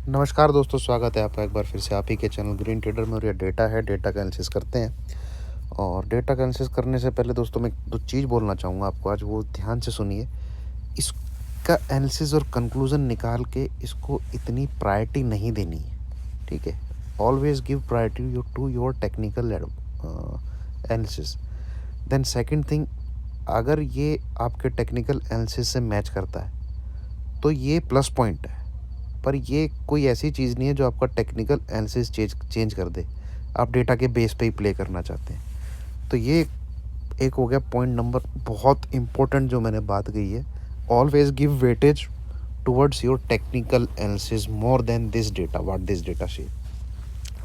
नमस्कार दोस्तों, स्वागत है आपका एक बार फिर से आप ही के चैनल ग्रीन ट्रेडर में। और ये डेटा है, डेटा का एनालिसिस करते हैं। और डेटा का एनालिसिस करने से पहले दोस्तों मैं दो चीज़ बोलना चाहूँगा आपको, आज वो ध्यान से सुनिए। इसका एनालिसिस और कंक्लूजन निकाल के इसको इतनी प्रायोरिटी नहीं देनी है, ठीक है। Always give priority to your technical analysis. Then second thing, अगर ये आपके टेक्निकल एनालिसिस से मैच करता है तो ये प्लस पॉइंट है। पर ये कोई ऐसी चीज़ नहीं है जो आपका टेक्निकल एनालिसिस चेंज कर दे। आप डेटा के बेस पे ही प्ले करना चाहते हैं तो ये एक हो गया पॉइंट नंबर बहुत इम्पोर्टेंट जो मैंने बात कही है। Always give weightage towards your technical analysis more than this data, what this data शे।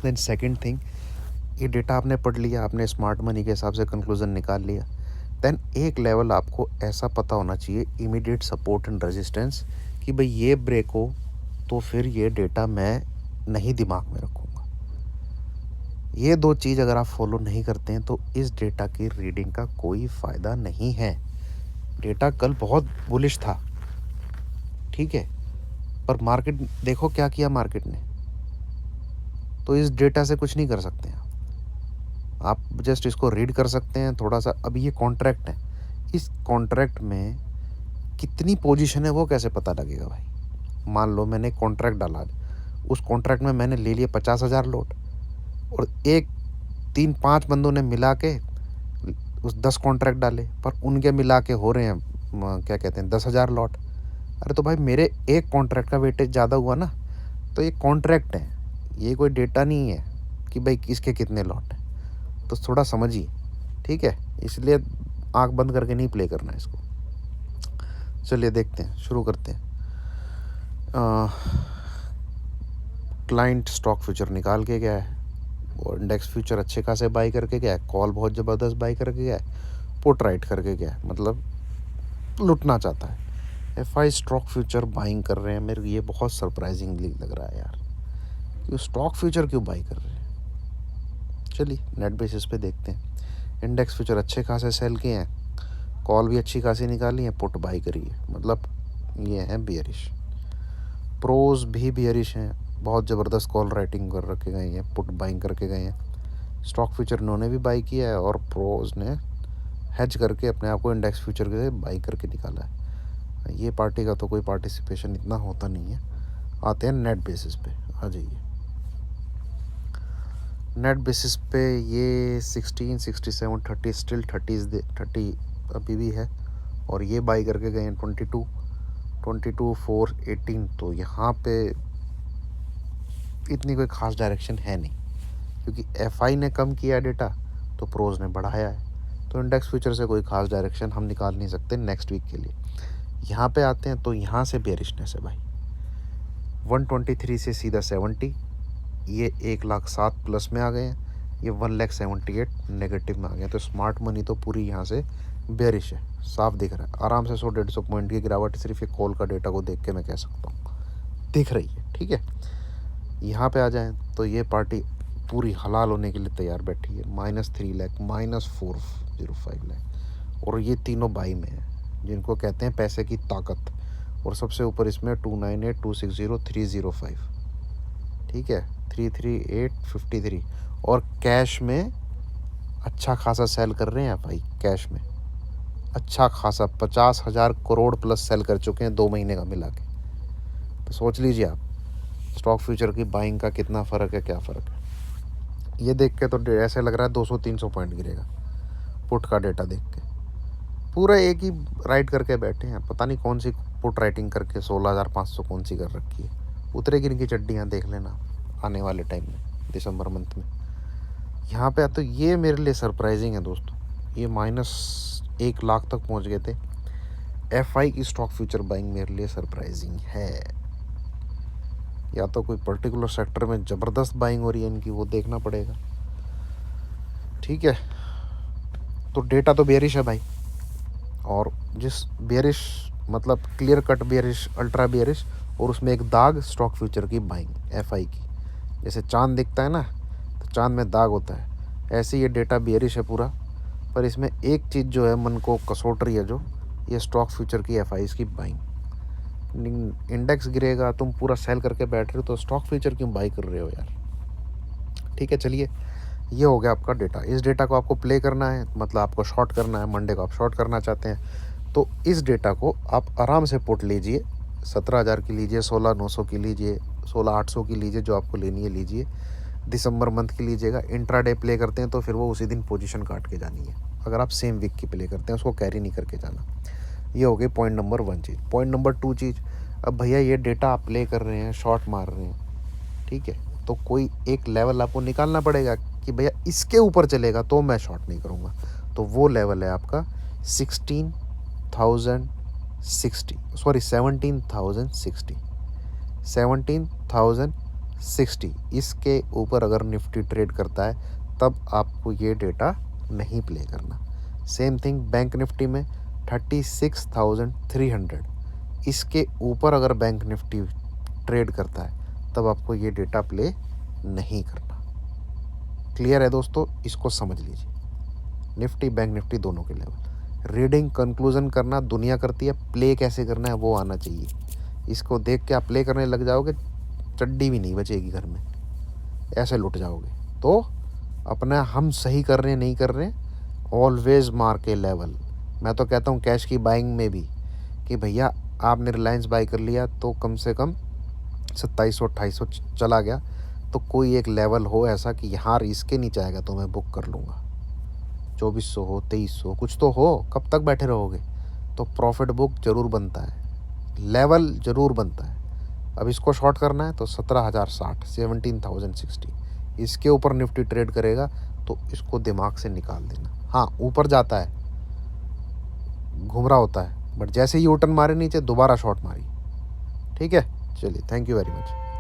देन सेकंड थिंग, ये डेटा आपने पढ़ लिया, आपने स्मार्ट मनी के हिसाब से कंक्लूजन निकाल लिया। देन एक लेवल आपको ऐसा पता होना चाहिए, इमीडिएट सपोर्ट एंड रेजिस्टेंस, कि भाई ये ब्रेक हो तो फिर ये डेटा मैं नहीं दिमाग में रखूँगा। ये दो चीज़ अगर आप फॉलो नहीं करते हैं तो इस डेटा की रीडिंग का कोई फ़ायदा नहीं है। डेटा कल बहुत बुलिश था, ठीक है, पर मार्केट देखो क्या किया मार्केट ने। तो इस डेटा से कुछ नहीं कर सकते हैं आप जस्ट इसको रीड कर सकते हैं थोड़ा सा। अभी ये कॉन्ट्रैक्ट है, इस कॉन्ट्रैक्ट में कितनी पोजीशन है वो कैसे पता लगेगा भाई। मान लो मैंने कॉन्ट्रैक्ट डाला, उस कॉन्ट्रैक्ट में मैंने ले लिए 50,000 लॉट, और एक 3-5 बंदों ने मिला के उस 10 कॉन्ट्रैक्ट डाले, पर उनके मिला के हो रहे हैं क्या कहते हैं 10,000 लॉट। अरे तो भाई मेरे एक कॉन्ट्रैक्ट का वेटेज ज़्यादा हुआ ना। तो ये कॉन्ट्रैक्ट है, ये कोई डेटा नहीं है कि भाई किसके कितने लॉट हैं। तो थोड़ा समझिए, ठीक है। इसलिए आंख बंद करके नहीं प्ले करना है इसको। चलिए देखते हैं, शुरू करते हैं। क्लाइंट स्टॉक फ्यूचर निकाल के गया है, और इंडेक्स फ्यूचर अच्छे खासे बाई करके गया है, कॉल बहुत ज़बरदस्त बाई करके गया है, पुट राइट करके गया है, मतलब लुटना चाहता है। एफआई स्टॉक फ्यूचर बाइंग कर रहे हैं, मेरे को ये बहुत सरप्राइजिंगली लग रहा है यार कि स्टॉक फ्यूचर क्यों बाई कर रहे हैं। चलिए नेट बेसिस पे देखते हैं। इंडेक्स फ्यूचर अच्छे खासे सेल किए हैं, कॉल भी अच्छी खासी निकाली है, पुट बाई करी है, मतलब ये है बियरिश। प्रोज भी बियरिश हैं, बहुत ज़बरदस्त कॉल राइटिंग कर रखे गए हैं, पुट बाइंग करके गए हैं। स्टॉक फ्यूचर इन्होंने भी बाई किया है, और प्रोज ने हेज करके अपने आप को इंडेक्स फ्यूचर के बाई करके निकाला है। ये पार्टी का तो कोई पार्टिसिपेशन इतना होता नहीं है। आते हैं नेट बेसिस पे, आ जाइए। नेट बेसिस पे ये 16, 67, 30 स्टिल 30 अभी भी है, और ये बाई करके गए हैं 22, 4, 18। तो यहाँ पे इतनी कोई ख़ास डायरेक्शन है नहीं, क्योंकि एफआई ने कम किया डेटा तो प्रोज ने बढ़ाया है। तो इंडेक्स फ्यूचर से कोई ख़ास डायरेक्शन हम निकाल नहीं सकते नेक्स्ट वीक के लिए। यहाँ पे आते हैं तो यहाँ से बेरिशनेस है भाई। 123 से सीधा 70, ये 1,07,000 प्लस में आ गए हैं, ये 1,78,000 नेगेटिव में आ गए। तो स्मार्ट मनी तो पूरी यहाँ से बेरिश है, साफ दिख रहा है। आराम से 100-150 पॉइंट की गिरावट सिर्फ ये कॉल का डेटा को देख के मैं कह सकता हूँ दिख रही है, ठीक है। यहाँ पे आ जाएं तो ये पार्टी पूरी हलाल होने के लिए तैयार बैठी है। -3 लाख, -405 लाख, और ये तीनों बाई में है, जिनको कहते हैं पैसे की ताकत। और सबसे ऊपर इसमें 298, 260, 305, ठीक है, 33853। और कैश में अच्छा खासा सेल कर रहे हैं भाई। कैश में अच्छा खासा 50,000 करोड़ प्लस सेल कर चुके हैं 2 महीने का मिला के। तो सोच लीजिए आप स्टॉक फ्यूचर की बाइंग का कितना फ़र्क है, क्या फ़र्क है। ये देख के तो ऐसे लग रहा है 200-300 पॉइंट गिरेगा। पुट का डेटा देख के पूरा एक ही राइट करके बैठे हैं, पता नहीं कौन सी पुट राइटिंग करके 16,500 कौन सी कर रखी है। उतरेगी इनकी चड्डियाँ, देख लेना आने वाले टाइम में, दिसंबर मंथ में। यहाँ पे तो ये मेरे लिए सरप्राइजिंग है दोस्तों, ये -1,00,000 तक पहुँच गए थे। एफआई की स्टॉक फ्यूचर बाइंग मेरे लिए सरप्राइजिंग है। या तो कोई पर्टिकुलर सेक्टर में ज़बरदस्त बाइंग हो रही है इनकी, वो देखना पड़ेगा, ठीक है। तो डेटा तो बेरिश है भाई, और जिस बेरिश मतलब clear cut bearish, ultra bearish, और उसमें एक दाग स्टॉक फ्यूचर की बाइंग एफआई की। जैसे चांद दिखता है ना, तो चांद में दाग होता है, ऐसे ये डेटा बेरिश है पूरा। पर इसमें एक चीज़ जो है मन को कसोट रही है, जो ये स्टॉक फ्यूचर की एफआईज़ की बाइंग। इंडेक्स गिरेगा, तुम पूरा सेल करके बैठ रहे हो, तो स्टॉक फ्यूचर क्यों बाई कर रहे हो यार। ठीक है, चलिए ये हो गया आपका डेटा। इस डेटा को आपको प्ले करना है, मतलब आपको शॉर्ट करना है, मंडे को आप शॉर्ट करना चाहते हैं, तो इस डेटा को आप आराम से पुट लीजिए। 17,000 की लीजिए, 16,900 की लीजिए, 16,800 की लीजिए, जो आपको लेनी है लीजिए। दिसंबर मंथ की लीजिएगा। इंट्राडे प्ले करते हैं तो फिर वो उसी दिन पोजीशन काट के जानी है। अगर आप सेम वीक की प्ले करते हैं, उसको कैरी नहीं करके जाना। ये हो गई पॉइंट नंबर 1 चीज़। पॉइंट नंबर 2 चीज़, अब भैया ये डेटा आप प्ले कर रहे हैं, शॉर्ट मार रहे हैं, ठीक है, तो कोई एक लेवल आपको निकालना पड़ेगा कि भैया इसके ऊपर चलेगा तो मैं शॉर्ट नहीं करूँगा। तो वो लेवल है आपका 17,060। इसके ऊपर अगर निफ्टी ट्रेड करता है तब आपको ये डेटा नहीं प्ले करना। सेम थिंग बैंक निफ्टी में 36,300, इसके ऊपर अगर बैंक निफ्टी ट्रेड करता है तब आपको ये डेटा प्ले नहीं करना। क्लियर है दोस्तों, इसको समझ लीजिए। निफ्टी बैंक निफ्टी दोनों के लेवल, रीडिंग कंक्लूजन करना दुनिया करती है, प्ले कैसे करना है वो आना चाहिए। इसको देख के आप प्ले करने लग जाओगे, चड्डी भी नहीं बचेगी घर में, ऐसे लुट जाओगे। तो अपना हम सही कर रहे हैं नहीं कर रहे हैं, ऑलवेज मार्क ए लेवल। मैं तो कहता हूँ कैश की बाइंग में भी कि भैया आपने रिलायंस बाई कर लिया तो कम से कम 2700-2800 चला गया, तो कोई एक लेवल हो ऐसा कि यहाँ इसके नीचे आएगा तो मैं बुक कर लूँगा। 2400 हो, 2300 कुछ तो हो, कब तक बैठे रहोगे। तो प्रॉफिट बुक ज़रूर बनता है, लेवल ज़रूर बनता है। अब इसको शॉर्ट करना है तो 17,060, 17,060, इसके ऊपर निफ्टी ट्रेड करेगा तो इसको दिमाग से निकाल देना। हाँ, ऊपर जाता है, घूम रहा होता है, बट जैसे ही यू टर्न मारे नीचे दोबारा शॉर्ट मारी। ठीक है, चलिए, थैंक यू वेरी मच।